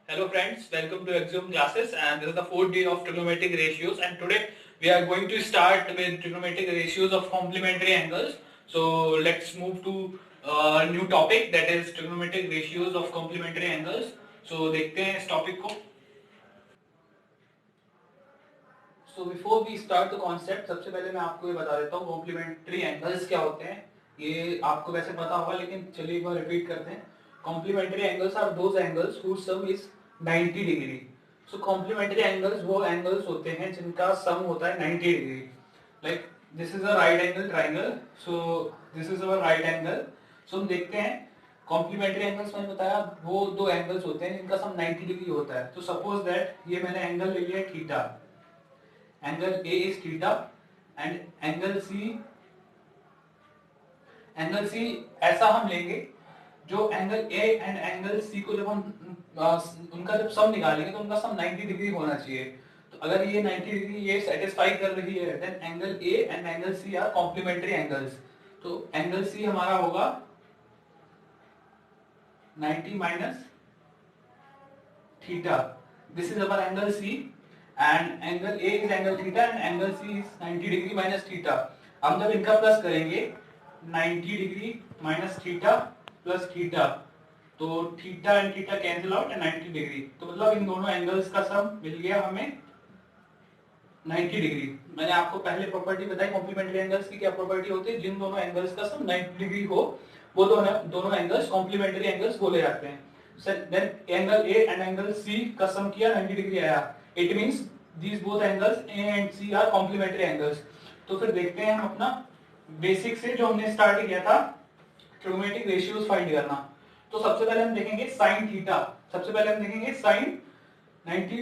Hello friends, welcome to Axiom classes, and this is the fourth day of trigonometric ratios, and today we are going to start with trigonometric ratios of complementary angles. So let's move to a new topic, that is trigonometric ratios of complementary angles. So देखते हैं इस topic को. So before we start the concept, सबसे पहले मैं आपको ये बता देता हूँ कॉम्प्लीमेंट्री एंगल्स क्या होते हैं. ये आपको वैसे पता होगा, लेकिन चलिए एक बार रिपीट करते हैं. Complementary angles are those angles whose sum is 90 degree. So complementary angles वो एंगल्स होते हैं जिनका सम होता है 90 degree. Like this is a right angle triangle, so this is our right angle. So हम देखते हैं कॉम्प्लीमेंट्री एंगल्स मैंने बताया वो दो एंगल्स होते हैं जिनका सम 90 डिग्री होता है. तो सपोज दैट ये मैंने एंगल ले लिया theta. Angle A is theta and angle C ऐसा हम लेंगे जो angle A and angle C को जब हम उनका जब सम निकालेंगे तो उनका सम 90 डिग्री होना चाहिए. तो अगर ये 90 डिग्री ये सेटिस्फाई कर रही है, then angle A and angle C are complementary angles. तो एंगल C हमारा होगा 90 minus theta. This is our angle C and angle A is angle theta and angle C is 90 degree minus theta. हम जब इनका plus करेंगे 90 degree minus theta plus theta, तो theta and theta cancel out and 90 degree. तो मतलब इन दोनों angles का सम मिल गया हमें 90 डिग्री. मैंने आपको पहले प्रॉपर्टी बताई कॉम्प्लीमेंट्री एंगल्स की क्या प्रॉपर्टी होती है. जिन दोनों एंगल्स का सम 90 डिग्री हो वो दोनों एंगल्स कॉम्प्लीमेंट्री एंगल्स बोले जाते हैं. Then angle A and angle C का सम किया 90 डिग्री आया. It means these both angles A and C are complementary angles. तो फिर देखते हैं हम अपना बेसिक से जो हमने स्टार्ट किया था ट्रिगोनोमेट्रिक रेशियोज फाइंड करना. तो सबसे पहले हम देखेंगे साइन थीटा. सबसे पहले हम देखेंगे साइन 90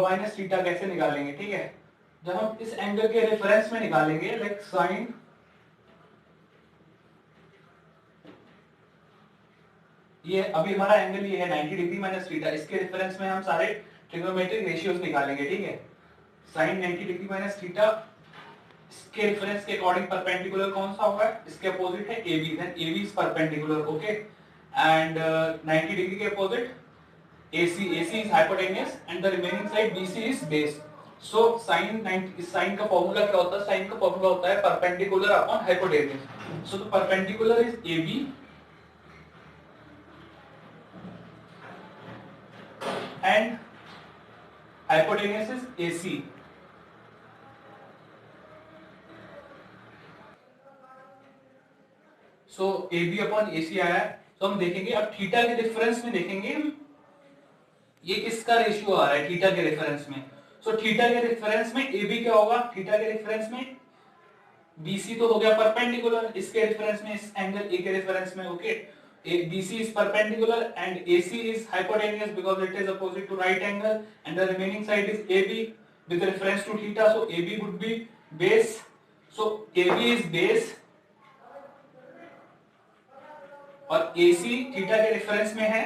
माइनस थीटा कैसे निकालेंगे. ठीक है, जब हम इस एंगल के रेफरेंस में निकालेंगे लाइक साइन ये अभी हमारा एंगल ये है 90 डिग्री माइनस थीटा, इसके रेफरेंस में हम सारे ट्रिगोनोमेट्रिक रेशियोज निकालेंगे. ठीक है, साइन 90 डिग्री माइनस थीटा इसके रेफरेंस के अकॉर्डिंग परपेंडिकुलर कौन सा होगा, इसके अपोजिट है AB, then AB is perpendicular. Okay, and 90 degree के opposite AC is hypotenuse and the remaining side BC is base. So sine 90 is sign का formula क्या होता है. साइन का फार्मूला होता है perpendicular upon hypotenuse. So the perpendicular is AB and hypotenuse is AC. So AB upon AC आया है. तो हम देखेंगे अब थीटा के रेफरेंस में देखेंगे ये किसका रेशियो आ रहा है थीटा के रेफरेंस में. सो थीटा के रेफरेंस में AB क्या होगा. थीटा के रेफरेंस में BC तो हो गया परपेंडिकुलर, इसके रेफरेंस में इस एंगल A के रेफरेंस में. Okay, BC is perpendicular and AC is hypotenuse because it is opposite to right angle and the remaining side is AB with reference to theta. So AB would be base. So AB is base और AC theta के reference में है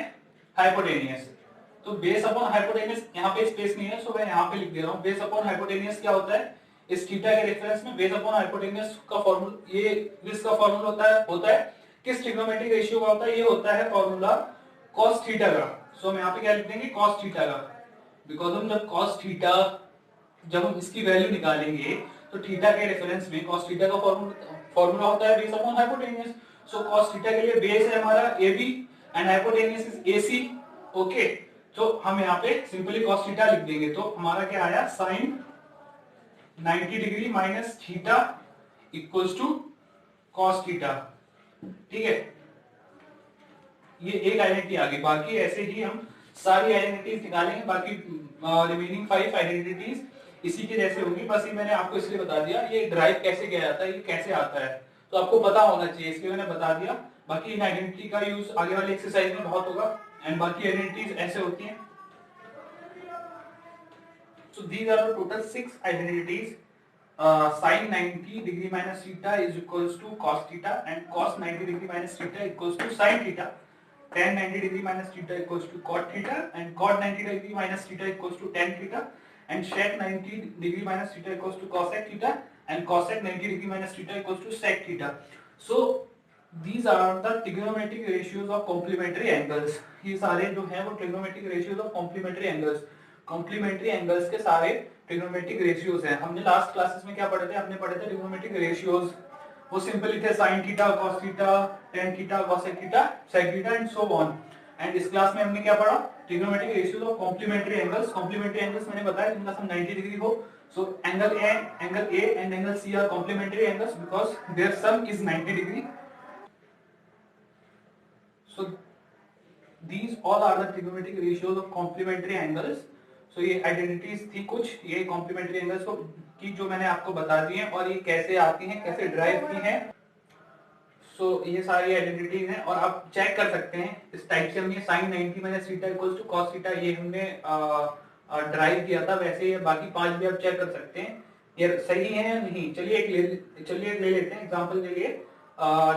hypotenuse. तो base upon hypotenuse यहाँ पे space नहीं है, सो मैं यहाँ पे लिख दे रहा हूँ. बेस अपॉन हाइपोटेनियस क्या होता है इस थीटा के रेफरेंस में. बेस अपॉन हाइपोटेनियस का फॉर्मूला ये इसका फॉर्मूला होता है किस ट्रिग्नोमेट्रिक रेशियो का होता है. ये होता है फॉर्मूला cos थीटा का. सो हम यहाँ पे क्या लिख देंगे cos थीटा का, बिकॉज हम जब cos थीटा जब हम इसकी वैल्यू निकालेंगे तो थीटा के रेफरेंस में cos थीटा का फॉर्मूला होता है बेस अपॉन हाइपोटेनियस. सो cos थीटा के लिए बेस है हमारा AB and hypotenuse is AC. Okay, तो हम यहाँ पे सिंपली cos थीटा लिख देंगे. तो हमारा क्या आया sine 90 degree minus theta equals to cos theta. ठीक है, ये एक आइडेंटिटी आ गई. बाकी ऐसे ही हम सारी आइडेंटिटीज निकालेंगे. बाकी रिमेनिंग 5 आइडेंटिटीज इसी के जैसे होंगी. बस ये मैंने आपको इसलिए बता दिया ये ड्राइव कैसे किया जाता है, ये कैसे आता है, तो आपको पता होना चाहिए, इसलिए मैंने बता दिया. बाकी इन आइडेंटिटी का यूज आगे वाले एक्सरसाइज में बहुत होगा. एंड बाकी आइडेंटिटीज ऐसे होती हैं. So these are the total 6 identities. sin 90 degree minus theta is equals to cos theta and cos 90 degree minus theta equals to sin theta. Tan 90 degree minus theta equals to cot theta and cot 90 degree minus theta equals to tan theta and sec 90 degree minus theta equals to cosec theta and cosec 90 degree minus theta equals to sec theta. So These are the trigonometric ratios of complementary angles. ये सारे जो हैं वो trigonometric ratios of complementary angles. Complementary angles के सारे trigonometric ratios हैं. हमने last classes में क्या पढ़े थे? हमने पढ़े थे trigonometric ratios. वो सिंपली थे sin theta, cos theta, tan theta, cosec theta, sec theta and so on. And इस क्लास में हमने क्या पढ़ा? Trigonometric ratios of complementary angles. Complementary angles मैंने बताया जिनका सम 90 डिग्री हो. So angle A and angle C are complementary angles because their sum is 90 degree. So these all are the trigonometric ratios of complementary angles. So ये identities थी कुछ, ये complementary angles को की जो मैंने आपको बता दी हैं और ये कैसे आती हैं, कैसे ड्राइव की हैं. सो ये सारी आइडेंटिटीज हैं और आप चेक कर सकते हैं इस टाइप से. हमने sin 90 minus theta equals to cos theta ये हमने ड्राइव किया था. वैसे ये बाकी 5 भी आप चेक कर सकते हैं ये सही है या नहीं. चलिए एक ले लेते हैं एग्जांपल के लिए.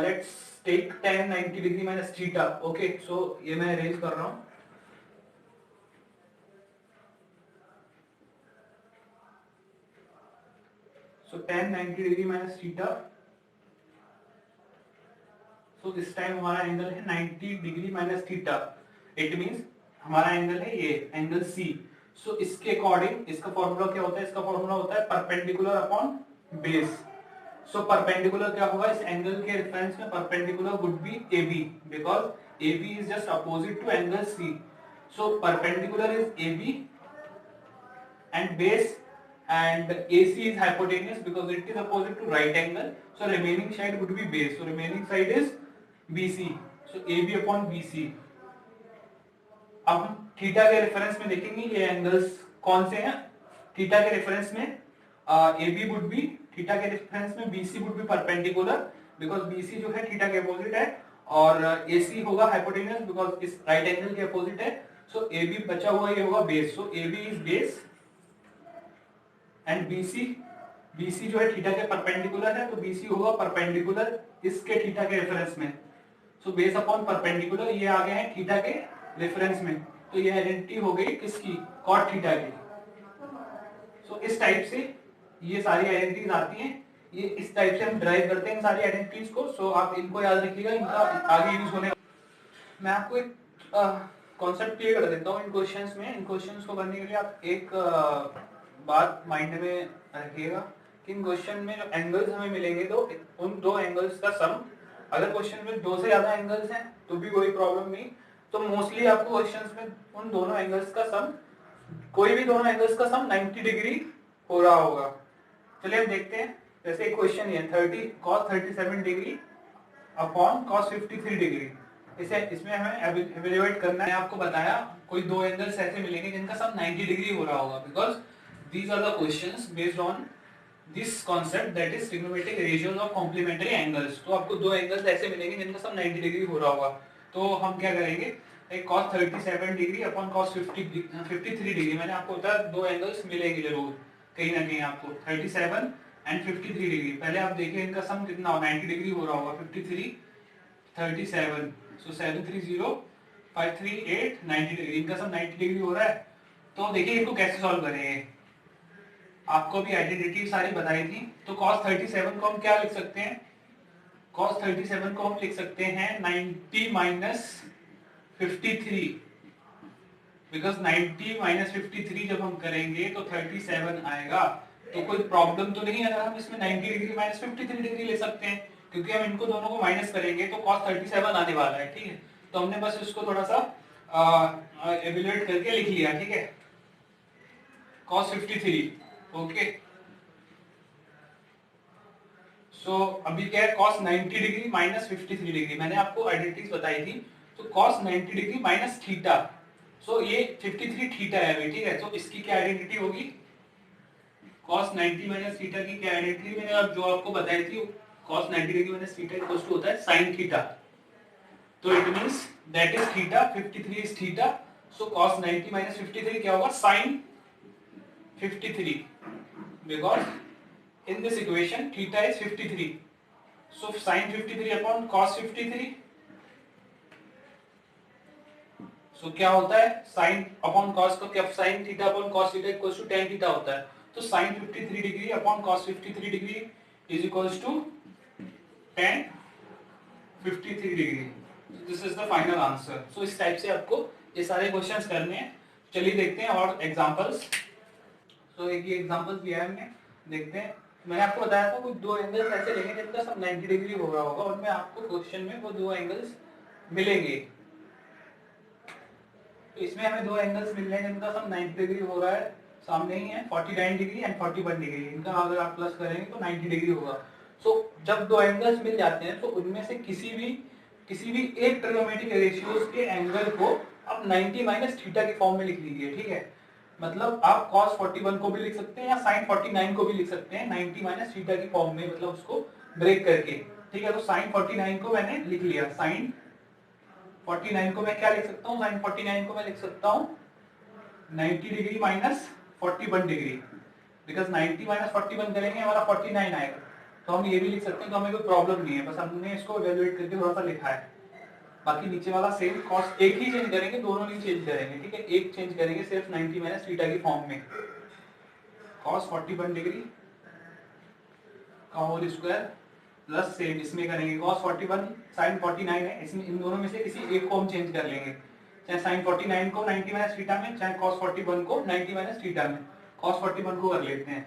Let's take tan 90 degree minus theta. Okay, so ये मैं अरेंज कर रहा हूं. So tan 90 degree minus theta. So इस टाइम हमारा एंगल है 90 degree minus theta. It means हमारा एंगल है ये एंगल सी. सो इसके अकॉर्डिंग इसका फॉर्मूला क्या होता है? इसका फॉर्मूला होता है perpendicular upon base. So perpendicular क्या होगा? इस एंगल के रेफरेंस में perpendicular would be AB because AB is just opposite to angle C. So perpendicular is AB and base and AC is hypotenuse because it is opposite to right angle. So remaining side would be base. So remaining side is BC. So AB upon BC. अब हम theta के reference में देखेंगे ये angles कौन से हैं. Theta के रेफरेंस में AB वुड बी, थीटा के रेफरेंस में BC would be perpendicular because BC जो है थीटा के अपोजिट है और AC होगा हाइपोटेन्यूज बिकॉज इस राइट एंगल के अपोजिट है. सो AB बचा हुआ ये होगा base. So AB is base and BC जो है थीटा के परपेंडिकुलर है तो BC होगा परपेंडिकुलर इसके थीटा के रेफरेंस में. सो बेस अपॉन परपेंडिकुलर ये आ गए हैं थीटा के रेफरेंस में. तो ये आइडेंटिटी हो गई किसकी? कॉट थीटा की. सो इस टाइप से ये सारी आइडेंटिटीज आती हैं. ये इस टाइप से हम ड्राइव करते हैं इन सारी आइडेंटिटीज को. सो आप इनको याद रखिएगा, इनका आगे यूज होने. मैं आपको एक कॉन्सेप्ट क्लियर कर देता हूँ इन क्वेश्चंस में. इन क्वेश्चंस को करने के लिए आप एक बात माइंड में रखिएगा कि इन क्वेश्चन में जो एंगल्स हमें मिलेंगे तो उन दो एंगल्स का सम. अगर क्वेश्चन में दो से ज्यादा एंगल्स हैं तो भी कोई प्रॉब्लम नहीं. तो मोस्टली आपको क्वेश्चंस में उन दोनों एंगल्स का सम, कोई भी दोनों एंगल्स का सम 90 डिग्री हो रहा होगा. चलिए हम देखते हैं. जैसे एक क्वेश्चन है 30 cos 37 degree upon cos 53 degree. इसमें हमें एवेल्युएट करना है. आपको बताया कोई दो एंगल्स ऐसे मिलेंगे जिनका सम 90 डिग्री हो रहा होगा because these are the questions based on this concept that is trigonometric ratios of complementary angles. तो आपको दो एंगल्स ऐसे मिलेंगे जिनका सम 90 डिग्री हो रहा होगा. तो हम क्या करेंगे? एक cos 37 degree upon cos 53 degree. मैंने आपको बताया दो एंगल्स मिलेंगे जरूर कहीं ना कहीं आपको 37 एंड 53 डिग्री. पहले आप देखिए इनका सम कितना हो 90 डिग्री हो रहा होगा. 53 37 सो 730 538 90 डिग्री. इनका सम 90 डिग्री हो रहा है. तो देखिए इनको कैसे सॉल्व करेंगे. आपको भी आइडेंटिटी सारी बताई थी. तो cos 37 को हम क्या लिख सकते हैं? cos 37 को हम लिख सकते हैं 90 माइनस 53 बिकॉज 90 माइनस 53 जब हम करेंगे तो 37 आएगा. तो कोई प्रॉब्लम तो नहीं अगर हम इसमें 90 डिग्री माइनस 53 डिग्री ले सकते हैं क्योंकि हम इनको दोनों को माइनस करेंगे तो cos 37 आने वाला है. ठीक है, तो हमने बस इसको थोड़ा सा एवेल्युएट करके लिख लिया. ठीक है, cos 53. ओके, सो अभी क्या है? cos 90 degree minus 53 degree. मैंने आपको आइडेंटिटीज बताई थी. तो cos 90 degree minus theta. So ये 53 थीटा है अभी. ठीक है, तो इसकी क्या आइडेंटिटी होगी? cos 90 माइनस थीटा की क्या आइडेंटिटी मैंने अब जो आपको बताई थी. cos 90 degree minus theta equals to होता है sin थीटा. तो it means that is theta. 53 is theta. So cos 90 minus 53 क्या होगा? sin 53 because in this equation theta is 53. So sin 53 upon cos 53. So क्या होता है? sin upon cos को क्या sin theta upon cos theta equals to tan theta होता है. तो sin 53 degree upon cos 53 degree is equals to tan 53 degree. This is the final answer. So इस type से आपको ये सारे क्वेश्चंस करने हैं। चलिए देखते हैं और एग्जांपल्स। तो एक ये एग्जांपल्स लिया है हमने, देखते हैं। मैंने आपको बताया था कुछ दो एंगल्स ऐसे लेंगे जिनका सब 90 डिग्री हो रहा होगा, उनमें आपको क्वेश्चन में वो दो एंगल्स मिलेंगे। तो इसमें हमें दो एंगल्स मिल रहे हैं जिनका सब 90 डिग्री हो रहा है, सामने ही है 49 डिग्री एंड 41 डिग्री। इनका अगर आप प्लस करेंगे तो 90 डिग्री होगा। सो जब दो एंगल्स मिल जाते हैं तो उनमें से किसी भी एक ट्रिग्नोमेट्रिक रेशियोज के एंगल को आप 90 माइनस थीटा के फॉर्म में लिख लीजिए, ठीक है। मतलब आप cos 41 को भी लिख सकते हैं या sin 49 को भी लिख सकते हैं 90 माइनस थीटा की फॉर्म में, मतलब उसको ब्रेक करके, ठीक है। तो sin 49 को मैंने लिख लिया, sin 49 को मैं क्या लिख सकता हूँ, sin 49 को मैं लिख सकता हूँ 90 degree minus 41 degree, because 90 minus 41 करेंगे हमारा 49 आएगा। तो हम ये भी लिख सकते हैं, तो हमें कोई प्रॉब्लम नहीं है, बस हमने इसको इवैल्यूएट करके थोड़ा सा लिखा है। बाकी नीचे वाला सेम कॉस एक ही चेंज करेंगे, दोनों नहीं चेंज करेंगे, ठीक है। एक चेंज करेंगे सिर्फ 90 माइनस थीटा की फॉर्म में, cos 41 डिग्री का होल स्क्वायर प्लस सेम इसमें करेंगे cos 41 sin 49 है, इसमें इन दोनों में से किसी एक को हम चेंज कर लेंगे, चाहे sin 49 को 90 माइनस थीटा में, चाहे cos 41 को 90 माइनस थीटा में। cos 41 को कर लेते हैं।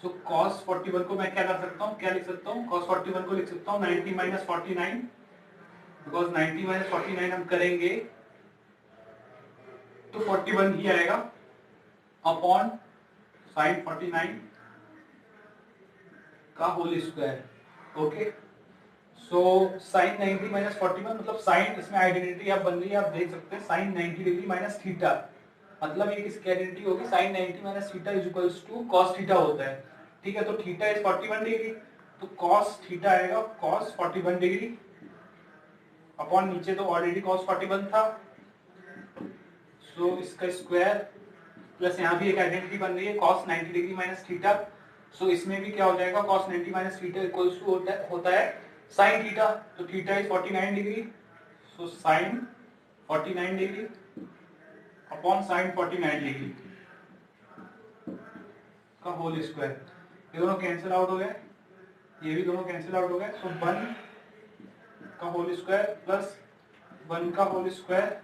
सो cos 41 को मैं क्या कर सकता हूँ, क्या लिख सकता हूँ, cos 41 को लिख सकता हूँ 90 माइनस 49, बिकॉज 90 माइनस 49 हम करेंगे तो 41 ही आएगा अपॉन sin 49 का होल स्क्वायर। ओके, सो sin 90 माइनस 41 मतलब sin, इसमें आइडेंटिटी आप बन रही है, आप देख सकते हैं sin 90 डिग्री माइनस थीटा, मतलब ये किसकी आइडेंटिटी होगी, sin 90 minus theta is equals to cos theta होता है, ठीक है। तो थीटा इज 41 डिग्री, तो cos थीटा आएगा cos 41 डिग्री अपॉन नीचे तो ऑलरेडी cos 41 था, सो इसका स्क्वायर प्लस यहाँ भी एक आइडेंटिटी बन रही है cos 90 degree minus theta. So इसमें भी क्या हो जाएगा, cos 90 minus theta equals to होता है sin थीटा, तो theta is 49 degree, so sin 49 degree upon sin 49 degree का होल स्क्वायर। ये दोनों कैंसिल आउट हो गए, ये भी दोनों कैंसिल आउट हो गए, सो 1 का होल स्क्वायर प्लस 1 का whole square,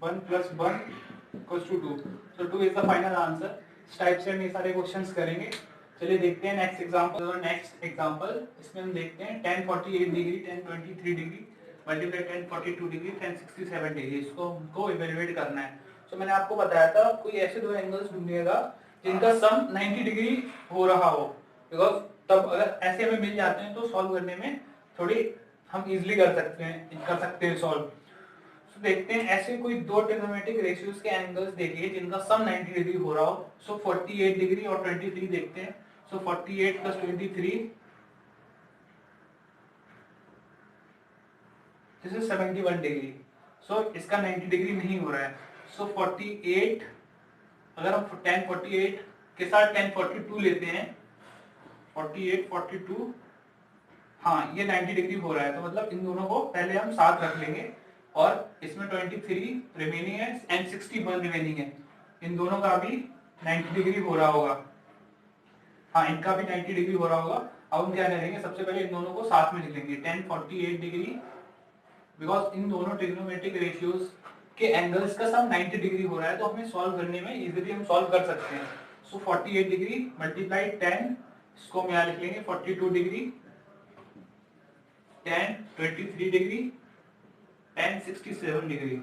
1 plus 1 equals to 2। So 2 is the final answer. इस टाइप से हम ये सारे क्वेश्चंस करेंगे। चलिए देखते हैं नेक्स्ट एग्जांपल। नेक्स्ट एग्जांपल इसमें हम देखते हैं tan 48 degree, tan 23 degree multiply tan 42 degree, tan 67 degree, इसको हमको इवैल्यूएट करना है। सो मैंने आपको बताया था कोई ऐसे दो एंगल्स ढूंढिएगा जिनका सम 90 डिग्री हो रहा हो, बिकॉज तब अगर ऐसे हमें मिल जाते हैं तो सॉल्व करने में थोड़ी हम इजिली कर सकते हैं सॉल्व। तो देखते हैं ऐसे कोई दो ट्रिग्नोमेट्रिक रेशियोज के एंगल्स देखिए जिनका सम 90 डिग्री हो रहा हो। सो 48 डिग्री और 23 देखते हैं। सो 48 प्लस 23 दिस इज 71 डिग्री। सो इसका 90 डिग्री नहीं हो रहा है। सो 48 अगर हम tan 48 के साथ tan 42 लेते हैं, 48 42, हाँ ये 90 डिग्री हो रहा है, तो मतलब इन दोनों को पहले हम साथ रख लेंगे और इसमें 23 रिमेनिंग है एंड 61 रिमेनिंग है, इन दोनों का भी 90 डिग्री हो रहा होगा, हाँ इनका भी 90 डिग्री हो रहा होगा। अब हम क्या करेंगे, सबसे पहले इन दोनों को साथ में लिख लेंगे tan 48 डिग्री, बिकॉज इन दोनों ट्रिग्नोमेट्रिक रेशियोज के एंगल्स का सम 90 डिग्री हो रहा है, तो हमें सॉल्व करने में इजीली हम सॉल्व कर सकते हैं। सो 48 डिग्री मल्टीप्लाई tan, इसको हम यहाँ लिख लेंगे 42 degree, tan 23 degree, tan 67 degree.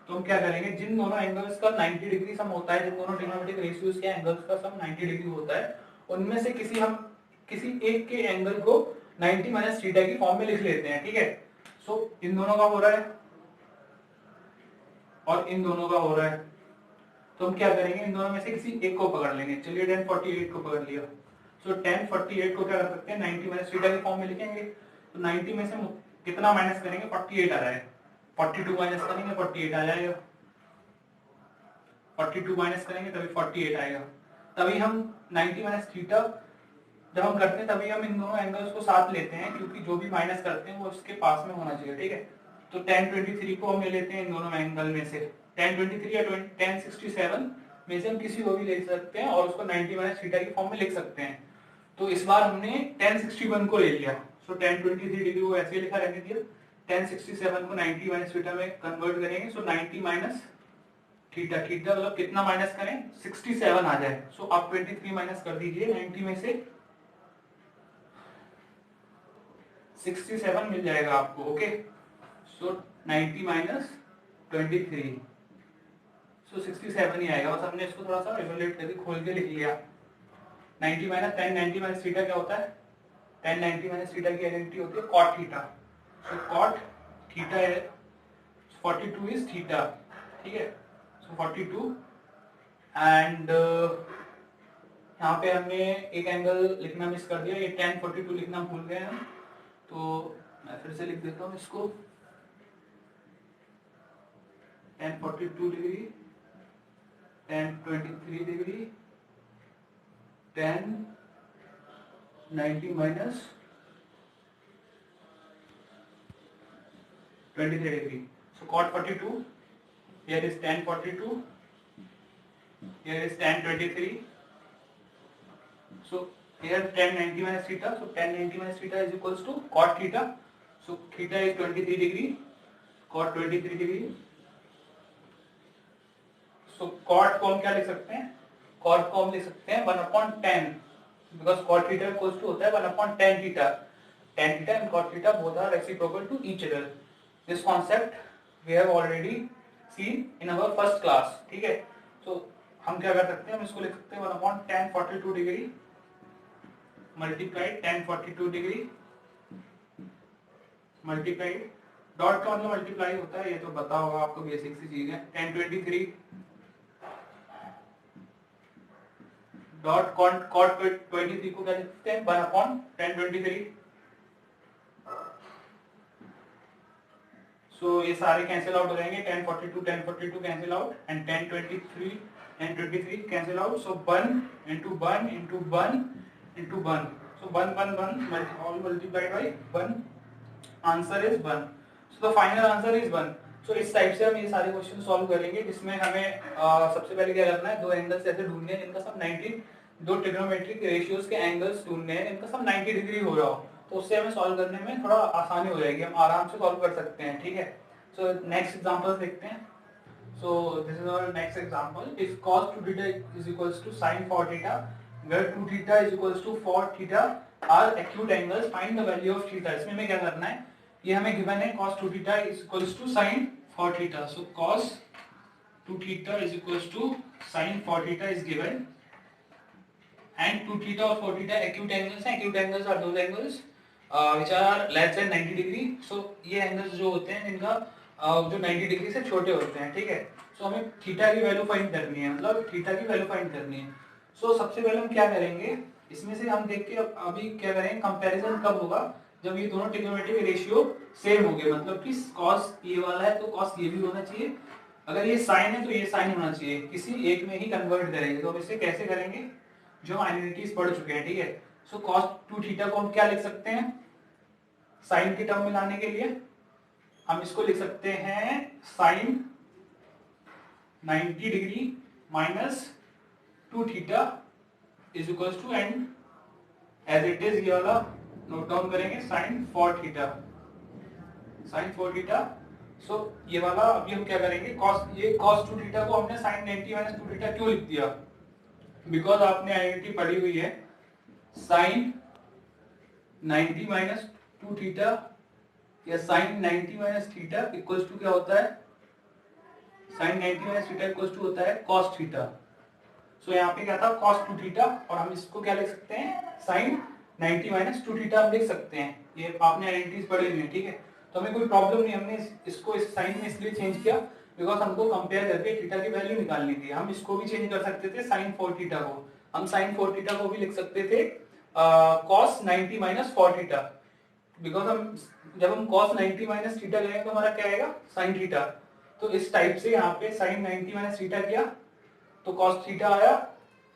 तो हम क्या करेंगे, जिन दोनों एंगल्स का 90 डिग्री सम होता है, जिन दोनों ट्रिग्नोमेट्रिक रेशियोज के एंगल्स का सम 90 डिग्री होता है, उनमें से किसी एक के एंगल को 90 माइनस थीटा की फॉर्म में लिख लेते हैं, ठीक है। सो इन दोनों का हो रहा है और इन दोनों का हो रहा है, तो हम क्या करेंगे, इन दोनों में से किसी एक को पकड़ लेंगे। चलिए tan 48 को पकड़ लिया। सो tan 48 को क्या कर सकते हैं, 90 माइनस थीटा की फॉर्म में लिखेंगे। तो 90 में से कितना माइनस करेंगे, 48 आ रहा है, 42 माइनस करेंगे 48 आ जाएगा, 42 माइनस करेंगे तभी 48 आएगा। तभी हम 90 माइनस थीटा जब हम करते हैं तभी हम इन दोनों एंगल्स को साथ लेते हैं, क्योंकि जो भी माइनस करते हैं वो उसके पास में होना चाहिए, ठीक है। तो tan 23 को हम ले लेते हैं इन दोनों एंगल में से, tan 23 या tan 67 में से हम किसी को भी ले सकते हैं और उसको 90 माइनस थीटा की फॉर्म में लिख सकते हैं। तो इस बार हमने tan 61 को ले लिया, सो tan 23 डिग्री को ऐसे लिखा रहने दिया, tan 67 को 90 माइनस थीटा में कन्वर्ट करेंगे, सो 90 माइनस थीटा, थीटा मतलब कितना माइनस करें 67 आ जाए, सो आप 23 माइनस कर दीजिए 90 में से 67 मिल जाएगा आपको, ओके। सो 90 माइनस 23, सो 67 ही आएगा, बस हमने इसको थोड़ा सा इवैल्यूएट करके खोल के लिख लिया। 90 माइनस tan 90 माइनस थीटा क्या होता है, tan 90 माइनस थीटा की आइडेंटिटी होती है cot थीटा, सो cot थीटा है 42 इज थीटा, ठीक है। सो 42 एंड यहाँ पे हमने एक एंगल लिखना मिस कर दिया, ये tan 42 लिखना भूल गए हम, तो मैं फिर से लिख देता हूँ इसको, tan 42 degree, tan 23 degree, tan 90 minus 23 degree. So cot 42, here is tan 42, here is tan 23. So here tan 90 minus theta, so tan 90 minus theta is equals to cot theta. So theta is 23 degree, cot 23 degree. So cot को हम क्या लिख सकते हैं, cot को हम लिख सकते हैं 1/10, because cot theta equals to होता है 1/10 theta. Tan theta and cot theta both are reciprocal to each other. This concept we have already seen in our first class, ठीक है। तो हम क्या कर सकते हैं, हम इसको लिख सकते हैं 1/tan 42 degree multiplied tan 42 degree multiplied, dot का मतलब मल्टीप्लाई होता है, ये तो पता होगा आपको, बेसिक सी चीज है। tan 23 डॉट cot 23 को क्या लिखते हैं 1/tan 23। सो ये सारे कैंसिल आउट हो जाएंगे, tan 42 cancel out and tan 23 cancel out, so 1 into 1 into 1 into 1, so 1 1 1 all multiplied by 1, answer is 1, so the final answer is 1। सो इस टाइप से हम ये सारे क्वेश्चन सॉल्व करेंगे, जिसमें हमें सबसे पहले क्या करना है, दो एंगल्स ऐसे ढूंढने हैं जिनका सब 90, दो ट्रिग्नोमेट्रिक रेशियोज के एंगल्स ढूंढने हैं जिनका सब 90 डिग्री हो रहा हो, तो उससे हमें सॉल्व करने में थोड़ा आसानी हो जाएगी, हम आराम से सॉल्व कर सकते हैं, ठीक है। सो नेक्स्ट एग्जांपल्स देखते हैं। So this is our next example, if cos 2 theta is equals to sin 4 theta where 2 theta is equals to 4 theta are acute angles, find the value of theta. इसमें हमें क्या करना है, ये हमें given है cos 2 theta is equals to sin 4 theta, so cos 2 theta is equals to sin 4 theta is given, and 2 theta और 4 theta acute angles हैं। acute angles are those angles which are less than 90 degree, so ये angles जो होते हैं जिनका जो 90 degree से छोटे होते हैं, ठीक है। सो हमें थीटा की वैल्यू फाइंड करनी है, मतलब थीटा की वैल्यू फाइंड करनी है। सो सबसे पहले हम क्या करेंगे, इसमें से हम देख के अभी क्या करेंगे, कंपैरिजन कब होगा, जब ये दोनों ट्रिग्नोमेट्रिक रेशियो सेम होंगे, मतलब कि cos ये वाला है तो cos ये भी होना चाहिए, अगर ये साइन है तो ये साइन होना चाहिए, किसी एक में ही कन्वर्ट करेंगे। तो अब इसे कैसे करेंगे, जो आइडेंटिटीज पढ़ चुके हैं, ठीक है। सो cos 2 थीटा को हम क्या लिख सकते हैं, साइन की टर्म में लाने के लिए हम इसको लिख सकते हैं sin 90 degree minus 2 theta is equals to, and as it is ये वाला नोट डाउन करेंगे sin 4 theta, sin 4 theta. So ये वाला अभी हम क्या करेंगे, cos 2 थीटा को हमने sin 90 माइनस 2 थीटा क्यों लिख दिया, बिकॉज आपने आइडेंटिटी पढ़ी हुई है sin 90 माइनस 2 थीटा या sin 90 minus theta equals to क्या होता है, sin 90 minus theta equals to होता है cos थीटा। सो यहाँ पे क्या था cos 2 थीटा, और हम इसको क्या लिख सकते हैं sin 90 माइनस 2 थीटा हम लिख सकते हैं, ये आपने आइडेंटिटीज पढ़ी हुई है, ठीक है। तो हमें कोई प्रॉब्लम नहीं, हमने इसको इस साइन में इसलिए चेंज किया बिकॉज हमको कंपेयर करके थीटा की वैल्यू निकालनी थी। हम इसको भी चेंज कर सकते थे, sin 4 थीटा को हम sin 4 थीटा को भी लिख सकते थे cos 90 माइनस 4 थीटा, बिकॉज हम जब हम cos 90 माइनस थीटा लेंगे तो हमारा क्या आएगा sin थीटा। तो इस टाइप से यहाँ पे sin 90 माइनस थीटा किया तो cos थीटा आया,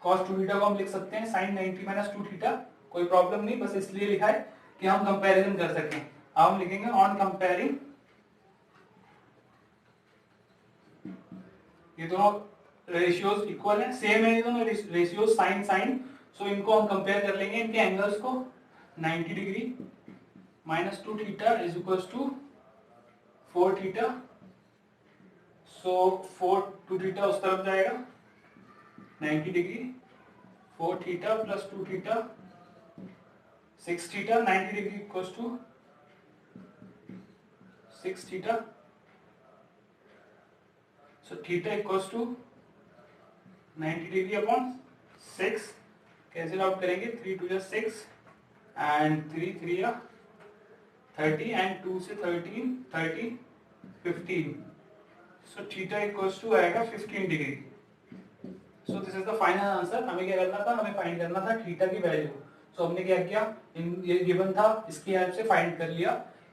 cos 2 थीटा को हम लिख सकते हैं sin 90 माइनस 2 थीटा, कोई प्रॉब्लम नहीं, बस इसलिए लिखा है कि हम कंपैरिजन कर सकें। अब हम लिखेंगे ऑन कंपेयरिंग, ये दोनों रेशियोज इक्वल है, सेम है ये दोनों रेशियोज साइन साइन, सो इनको हम कंपेयर कर लेंगे, इनके एंगल्स को 90 degree minus 2 theta is equal to 4 theta. So 4 2 theta उस तरफ जाएगा 90 degree, 4 theta plus 2 theta 6 theta, 90 degree equal to 6 theta. So theta equals to 90 degree upon 6, cancel out करेंगे, 3 2 6 एंड 3 3 30 एंड 2 से 13 30 15। सो थीटा इक्वल्स टू आएगा 15 degree. So this is the final answer. हमें क्या करना था, हमें फाइंड करना था थीटा की वैल्यू। सो हमने क्या किया, ये गिवन था, इसकी हेल्प से फाइंड कर लिया।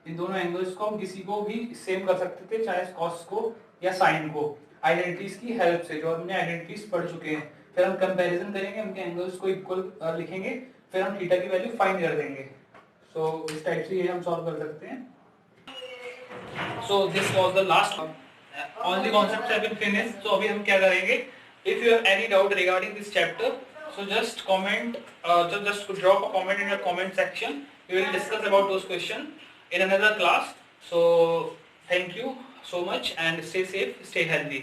इन दोनों एंगल्स को हम किसी को भी सेम कर सकते थे, चाहे कॉस को या साइन को, आइडेंटिटीज की हेल्प से, जो हमने आइडेंटिटीज पढ़ चुके हैं। फिर हम कंपैरिजन करेंगे, उनके एंगल्स को इक्वल लिखेंगे, फिर हम थीटा की वैल्यू फाइंड कर देंगे। सो इस टाइप से ये हम सॉल्व कर सकते हैं। So this was the last, all the concepts have been finished. So अभी हम क्या करेंगे, if you have any doubt regarding this chapter, so just comment, just drop a comment in your comment section. We will discuss about those questions in another class. So thank you so much and stay safe, stay healthy.